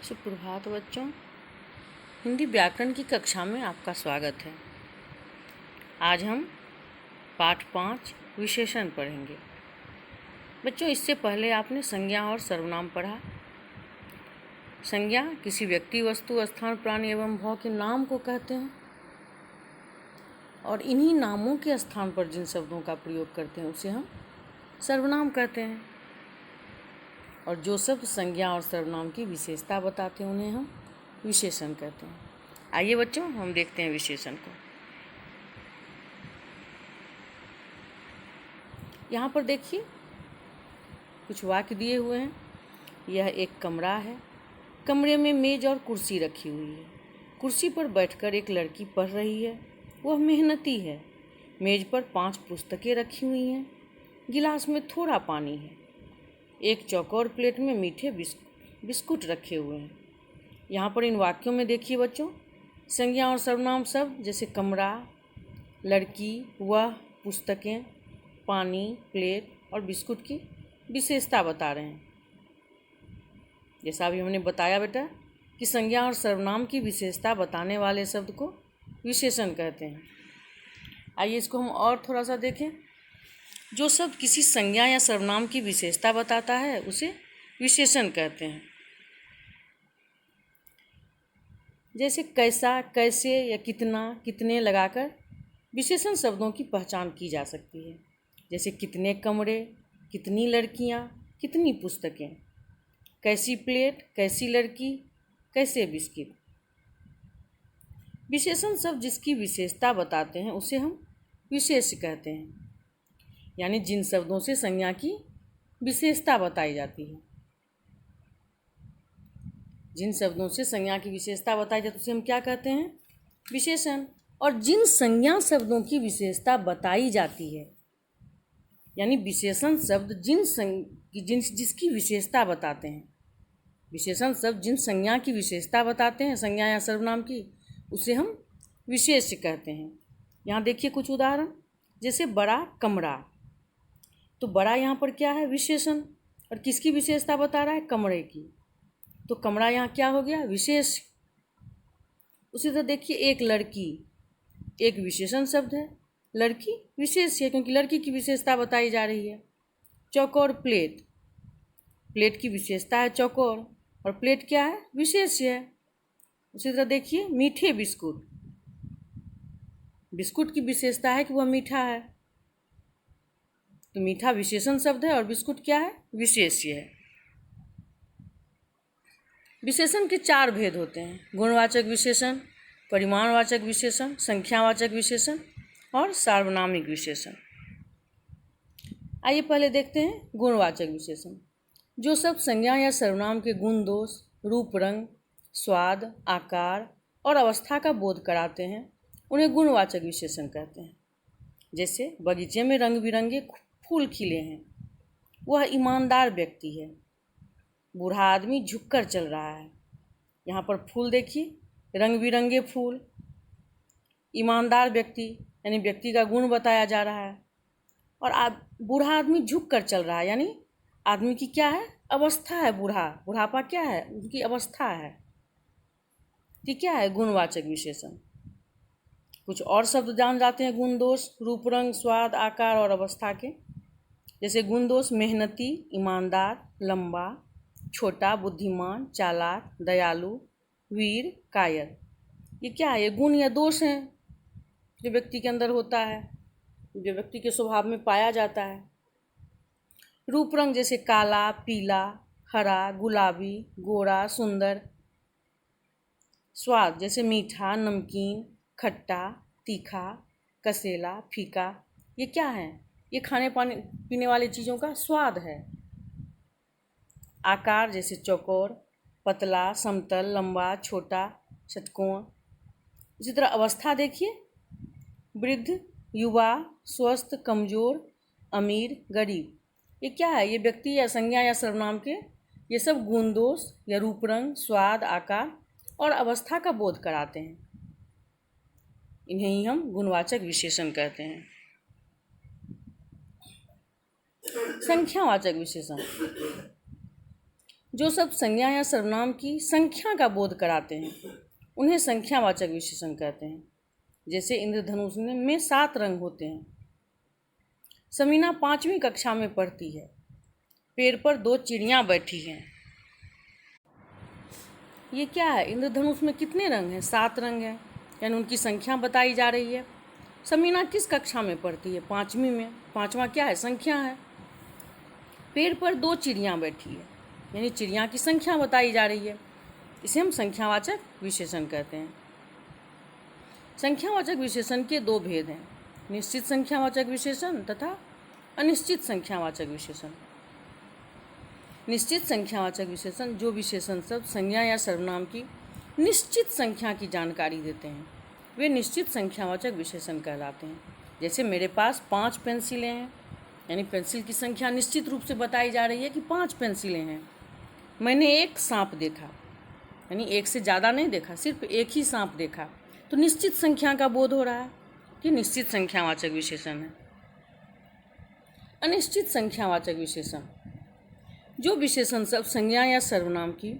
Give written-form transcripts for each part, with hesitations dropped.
सुप्रभात बच्चों। हिंदी व्याकरण की कक्षा में आपका स्वागत है। आज हम पाठ 5 विशेषण पढ़ेंगे। बच्चों, इससे पहले आपने संज्ञा और सर्वनाम पढ़ा। संज्ञा किसी व्यक्ति, वस्तु, स्थान, प्राणी एवं भाव के नाम को कहते हैं और इन्हीं नामों के स्थान पर जिन शब्दों का प्रयोग करते हैं उसे हम सर्वनाम कहते हैं। और जो शब्द संज्ञा और सर्वनाम की विशेषता बताते हैं उन्हें हम विशेषण कहते हैं। आइए बच्चों, हम देखते हैं विशेषण को। यहाँ पर देखिए कुछ वाक्य दिए हुए हैं। यह एक कमरा है। कमरे में मेज और कुर्सी रखी हुई है। कुर्सी पर बैठकर एक लड़की पढ़ रही है। वह मेहनती है। मेज पर 5 पुस्तकें रखी हुई हैं। गिलास में थोड़ा पानी है। एक चौकोर प्लेट में मीठे बिस्कुट रखे हुए हैं। यहाँ पर इन वाक्यों में देखिए बच्चों, संज्ञा और सर्वनाम शब्द जैसे कमरा, लड़की, वह, पुस्तकें, पानी, प्लेट और बिस्कुट की विशेषता बता रहे हैं। जैसा अभी हमने बताया बेटा कि संज्ञा और सर्वनाम की विशेषता बताने वाले शब्द को विशेषण कहते हैं। आइए इसको हम और थोड़ा सा देखें। जो शब्द किसी संज्ञा या सर्वनाम की विशेषता बताता है उसे विशेषण कहते हैं। जैसे कैसा, कैसे या कितना, कितने लगाकर विशेषण शब्दों की पहचान की जा सकती है। जैसे कितने कमरे, कितनी लड़कियां, कितनी पुस्तकें, कैसी प्लेट, कैसी लड़की, कैसे बिस्किट। विशेषण शब्द जिसकी विशेषता बताते हैं उसे हम विशेष्य कहते हैं, यानी जिन शब्दों से संज्ञा की विशेषता बताई जाती है। जिन शब्दों से संज्ञा की विशेषता बताई जाती है उसे हम क्या कहते हैं? विशेषण। और जिन संज्ञा शब्दों की विशेषता बताई जाती है, यानी विशेषण शब्द जिसकी विशेषता बताते हैं। विशेषण शब्द जिन संज्ञा की विशेषता बताते हैं, संज्ञा या सर्वनाम की, उसे हम विशेष्य कहते हैं। यहाँ देखिए कुछ उदाहरण। जैसे बड़ा कमरा, तो बड़ा यहाँ पर क्या है? विशेषण। और किसकी विशेषता बता रहा है? कमरे की। तो कमरा यहाँ क्या हो गया? विशेष। उसी तरह देखिए एक लड़की, एक विशेषण शब्द है, लड़की विशेष है क्योंकि लड़की की विशेषता बताई जा रही है। चौकोर प्लेट, प्लेट की विशेषता है चौकोर और प्लेट क्या है? विशेष है। उसी तरह देखिए मीठे बिस्कुट, बिस्कुट की विशेषता है कि वह मीठा है, तो मीठा विशेषण शब्द है और बिस्कुट क्या है? विशेष्य है। विशेषण के 4 भेद होते हैं: गुणवाचक विशेषण, परिमाणवाचक विशेषण, संख्यावाचक विशेषण और सार्वनामिक विशेषण। आइए पहले देखते हैं गुणवाचक विशेषण। जो शब्द संज्ञा या सर्वनाम के गुण, दोष, रूप, रंग, स्वाद, आकार और अवस्था का बोध कराते हैं उन्हें गुणवाचक विशेषण कहते हैं। जैसे बगीचे में रंग बिरंगे फूल खिले हैं। वह ईमानदार व्यक्ति है। बूढ़ा आदमी झुककर चल रहा है। यहाँ पर फूल देखिए, रंग बिरंगे फूल। ईमानदार व्यक्ति यानी व्यक्ति का गुण बताया जा रहा है। और बूढ़ा आदमी झुक कर चल रहा है, यानी आदमी की क्या है? अवस्था है। बुढ़ापा क्या है? उनकी अवस्था है। ये क्या है? गुणवाचक विशेषण। कुछ और शब्द जान जाते हैं गुण, दोष, रूप, रंग, स्वाद, आकार और अवस्था के। जैसे गुण दोष: मेहनती, ईमानदार, लंबा, छोटा, बुद्धिमान, चालाक, दयालु, वीर, कायर। ये क्या है? ये गुण या दोष हैं जो व्यक्ति के अंदर होता है, जो व्यक्ति के स्वभाव में पाया जाता है। रूप रंग जैसे काला, पीला, हरा, गुलाबी, गोरा, सुंदर। स्वाद जैसे मीठा, नमकीन, खट्टा, तीखा, कसेला, फीका। ये क्या है? ये खाने पीने वाली चीज़ों का स्वाद है। आकार जैसे चौकोर, पतला, समतल, लंबा, छोटा, षटकोण। इसी तरह अवस्था देखिए, वृद्ध, युवा, स्वस्थ, कमजोर, अमीर, गरीब। ये क्या है? ये व्यक्ति या संज्ञा या सर्वनाम के ये सब गुण, दोष या रूप, रंग, स्वाद, आकार और अवस्था का बोध कराते हैं। इन्हें ही हम गुणवाचक विशेषण कहते हैं। संख्यावाचक विशेषण। जो शब्द संज्ञा या सर्वनाम की संख्या का बोध कराते हैं उन्हें संख्यावाचक विशेषण कहते हैं। जैसे इंद्रधनुष में 7 रंग होते हैं। समीना 5वीं कक्षा में पढ़ती है। पेड़ पर 2 चिड़ियाँ बैठी हैं। ये क्या है? इंद्रधनुष में कितने रंग हैं? 7 रंग हैं, यानी उनकी संख्या बताई जा रही है। समीना किस कक्षा में पढ़ती है? 5वीं में। 5वां क्या है? संख्या है। पेड़ पर 2 चिड़ियाँ बैठी है, यानी चिड़िया की संख्या बताई जा रही है। इसे हम संख्यावाचक विशेषण कहते हैं। संख्यावाचक विशेषण के 2 भेद हैं, निश्चित संख्यावाचक विशेषण तथा अनिश्चित संख्यावाचक विशेषण। निश्चित संख्यावाचक विशेषण जो विशेषण शब्द संज्ञा या सर्वनाम की निश्चित संख्या की जानकारी देते हैं वे निश्चित संख्यावाचक विशेषण कहलाते हैं। जैसे मेरे पास 5 पेंसिलें हैं, यानी पेंसिल की संख्या निश्चित रूप से बताई जा रही है कि 5 पेंसिलें हैं। मैंने एक सांप देखा, यानी एक से ज़्यादा नहीं देखा, सिर्फ एक ही सांप देखा, तो निश्चित संख्या का बोध हो रहा है कि निश्चित संख्यावाचक विशेषण है। अनिश्चित संख्यावाचक विशेषण जो विशेषण शब्द संज्ञा या सर्वनाम की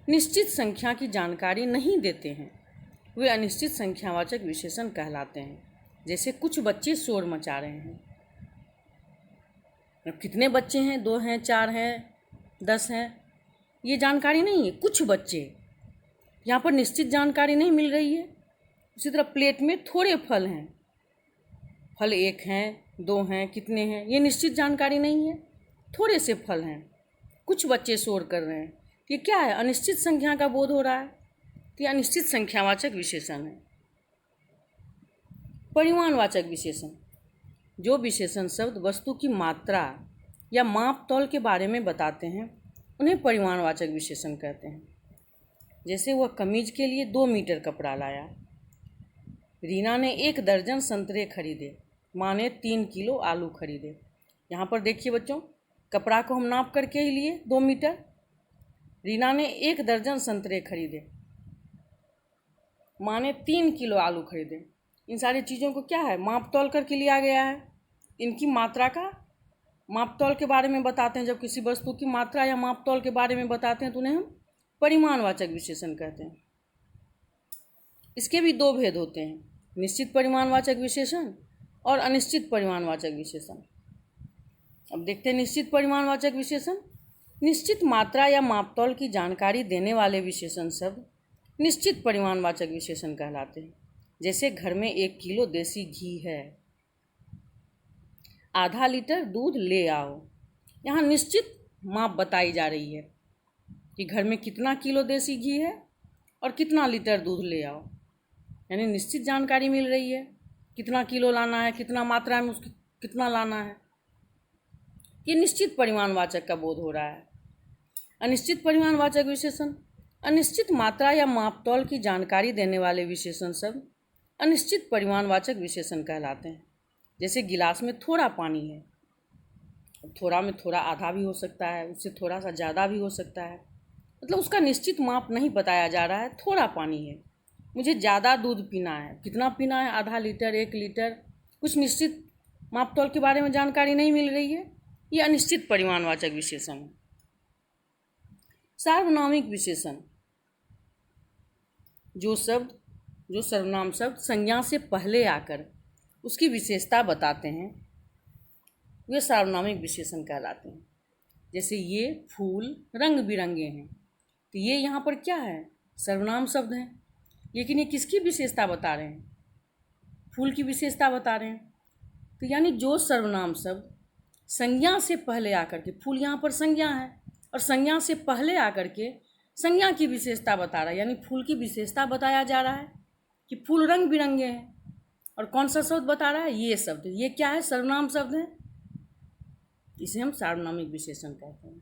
निश्चित संख्या की जानकारी नहीं देते हैं वे अनिश्चित संख्यावाचक विशेषण कहलाते हैं। जैसे कुछ बच्चे शोर मचा रहे हैं। अब कितने बच्चे हैं? 2 हैं, 4 हैं, 10 हैं, ये जानकारी नहीं है। कुछ बच्चे, यहाँ पर निश्चित जानकारी नहीं मिल रही है। उसी तरह प्लेट में थोड़े फल हैं, फल 1 हैं, 2 हैं, कितने हैं, ये निश्चित जानकारी नहीं है। थोड़े से फल हैं, कुछ बच्चे शोर कर रहे हैं, ये क्या है? अनिश्चित संख्या का बोध हो रहा है, तो ये अनिश्चित संख्यावाचक विशेषण है। परिमाणवाचक विशेषण जो विशेषण शब्द वस्तु की मात्रा या माप तौल के बारे में बताते हैं उन्हें परिमाणवाचक विशेषण कहते हैं। जैसे वह कमीज के लिए 2 मीटर कपड़ा लाया। रीना ने 1 दर्जन संतरे खरीदे। माँ ने 3 किलो आलू खरीदे। यहाँ पर देखिए बच्चों, कपड़ा को हम नाप करके ही लिए 2 मीटर। रीना ने 1 दर्जन संतरे खरीदे। माँ ने 3 किलो आलू खरीदे। इन सारी चीज़ों को क्या है? माप तौल करके लिया गया है। इनकी मात्रा का माप तौल के बारे में बताते हैं। जब किसी वस्तु की मात्रा या माप तौल के बारे में बताते हैं तो उन्हें हम परिमाणवाचक विशेषण कहते हैं। इसके भी 2 भेद होते हैं, निश्चित परिमाणवाचक विशेषण और अनिश्चित परिमाणवाचक विशेषण। अब देखते हैं निश्चित परिमाणवाचक विशेषण। निश्चित मात्रा या मापतौल की जानकारी देने वाले विशेषण शब्द निश्चित परिमाणवाचक विशेषण कहलाते हैं। जैसे घर में 1 किलो देसी घी है, आधा लीटर दूध ले आओ। यहाँ निश्चित माप बताई जा रही है कि घर में कितना किलो देसी घी है और कितना लीटर दूध ले आओ, यानी निश्चित जानकारी मिल रही है कितना किलो लाना है, कितना मात्रा में उसकी कितना लाना है। ये निश्चित परिमाणवाचक का बोध हो रहा है। अनिश्चित परिमाणवाचक विशेषण अनिश्चित मात्रा या मापतौल की जानकारी देने वाले विशेषण शब्द अनिश्चित परिमाणवाचक विशेषण कहलाते हैं। जैसे गिलास में थोड़ा पानी है, थोड़ा में थोड़ा आधा भी हो सकता है, उससे थोड़ा सा ज़्यादा भी हो सकता है, मतलब उसका निश्चित माप नहीं बताया जा रहा है। थोड़ा पानी है, मुझे ज़्यादा दूध पीना है, कितना पीना है? आधा लीटर, 1 लीटर, कुछ निश्चित माप तौल के बारे में जानकारी नहीं मिल रही है। ये अनिश्चित परिमाणवाचक विशेषण है। सार्वनामिक विशेषण जो सर्वनाम शब्द संज्ञा से पहले आकर उसकी विशेषता बताते हैं वे सार्वनामिक विशेषण कहलाते हैं। जैसे ये फूल रंग बिरंगे हैं, तो ये यहाँ पर क्या है? सर्वनाम शब्द हैं, लेकिन ये किसकी विशेषता बता रहे हैं? फूल की विशेषता बता रहे हैं। तो यानी जो सर्वनाम शब्द संज्ञा से पहले आकर के, फूल यहाँ पर संज्ञा है और संज्ञा से पहले आकर के संज्ञा की विशेषता बता रहा है, यानी फूल की विशेषता बताया जा रहा है कि फूल रंग बिरंगे हैं। और कौन सा शब्द बता रहा है? ये शब्द। ये क्या है? सर्वनाम शब्द है, इसे हम सार्वनामिक विशेषण कहते हैं।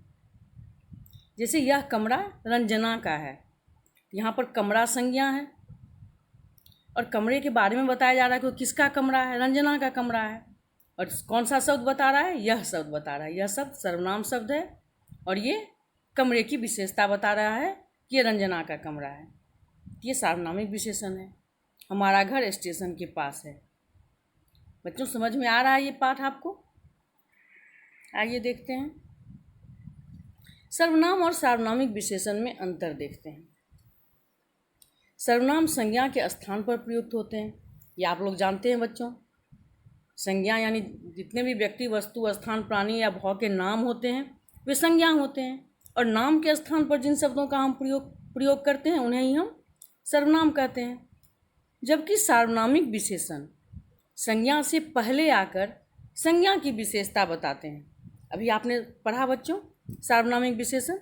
जैसे यह कमरा रंजना का है, यहाँ पर कमरा संज्ञा है और कमरे के बारे में बताया जा रहा है कि किसका कमरा है? रंजना का कमरा है। और कौन सा शब्द बता रहा है? यह शब्द बता रहा है। यह शब्द सर्वनाम शब्द है और ये कमरे की विशेषता बता रहा है कि ये रंजना का कमरा है। ये सार्वनामिक विशेषण है। हमारा घर स्टेशन के पास है। बच्चों समझ में आ रहा है ये पाठ आपको? आइए देखते हैं। सर्वनाम और सार्वनामिक विशेषण में अंतर देखते हैं। सर्वनाम संज्ञा के स्थान पर प्रयुक्त होते हैं, ये आप लोग जानते हैं बच्चों। संज्ञा यानी जितने भी व्यक्ति, वस्तु, स्थान, प्राणी या भाव के नाम होते हैं वे संज्ञा होते हैं, और नाम के स्थान पर जिन शब्दों का हम प्रयोग करते हैं उन्हें ही हम सर्वनाम कहते हैं। जबकि सार्वनामिक विशेषण संज्ञा से पहले आकर संज्ञा की विशेषता बताते हैं। अभी आपने पढ़ा बच्चों सार्वनामिक विशेषण,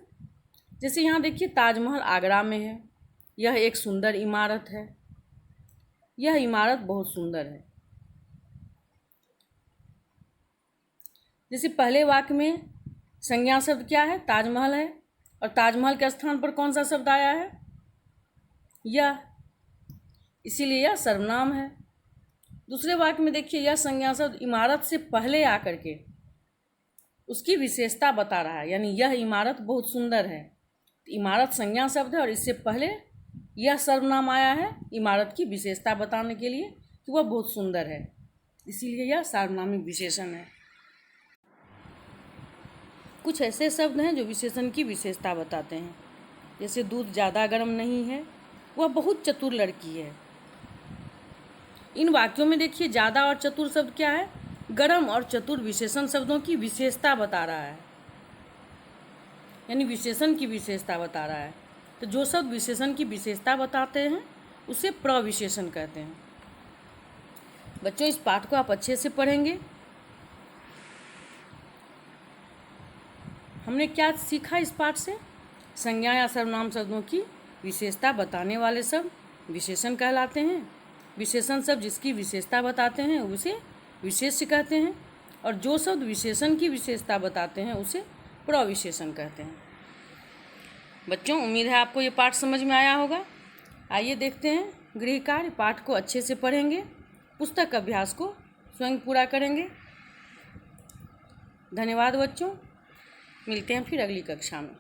जैसे यहाँ देखिए ताजमहल आगरा में है, यह एक सुंदर इमारत है, यह इमारत बहुत सुंदर है। जैसे पहले वाक्य में संज्ञा शब्द क्या है, ताजमहल है, और ताजमहल के स्थान पर कौन सा शब्द आया है, यह, इसीलिए यह सर्वनाम है। दूसरे वाक्य में देखिए यह संज्ञा शब्द इमारत से पहले आकर के उसकी विशेषता बता रहा है, यानी यह इमारत बहुत सुंदर है। इमारत संज्ञा शब्द है और इससे पहले यह सर्वनाम आया है इमारत की विशेषता बताने के लिए कि वह बहुत सुंदर है, इसीलिए यह सार्वनामिक विशेषण है। कुछ ऐसे शब्द हैं जो विशेषण की विशेषता बताते हैं, जैसे दूध ज़्यादा गर्म नहीं है, वह बहुत चतुर लड़की है। इन वाक्यों में देखिए ज़्यादा और चतुर शब्द क्या है, गर्म और चतुर विशेषण शब्दों की विशेषता बता रहा है, यानी विशेषण की विशेषता बता रहा है। तो जो शब्द विशेषण की विशेषता बताते हैं उसे प्रविशेषण कहते हैं। बच्चों इस पाठ को आप अच्छे से पढ़ेंगे। हमने क्या सीखा इस पाठ से, संज्ञा या सर्वनाम शब्दों की विशेषता बताने वाले शब्द विशेषण कहलाते हैं। विशेषण शब्द जिसकी विशेषता बताते हैं उसे विशेष्य कहते हैं, और जो शब्द विशेषण की विशेषता बताते हैं उसे प्रविशेषण कहते हैं। बच्चों उम्मीद है आपको ये पाठ समझ में आया होगा। आइए देखते हैं गृह कार्य। पाठ को अच्छे से पढ़ेंगे, पुस्तक अभ्यास को स्वयं पूरा करेंगे। धन्यवाद बच्चों, मिलते हैं फिर अगली कक्षा में।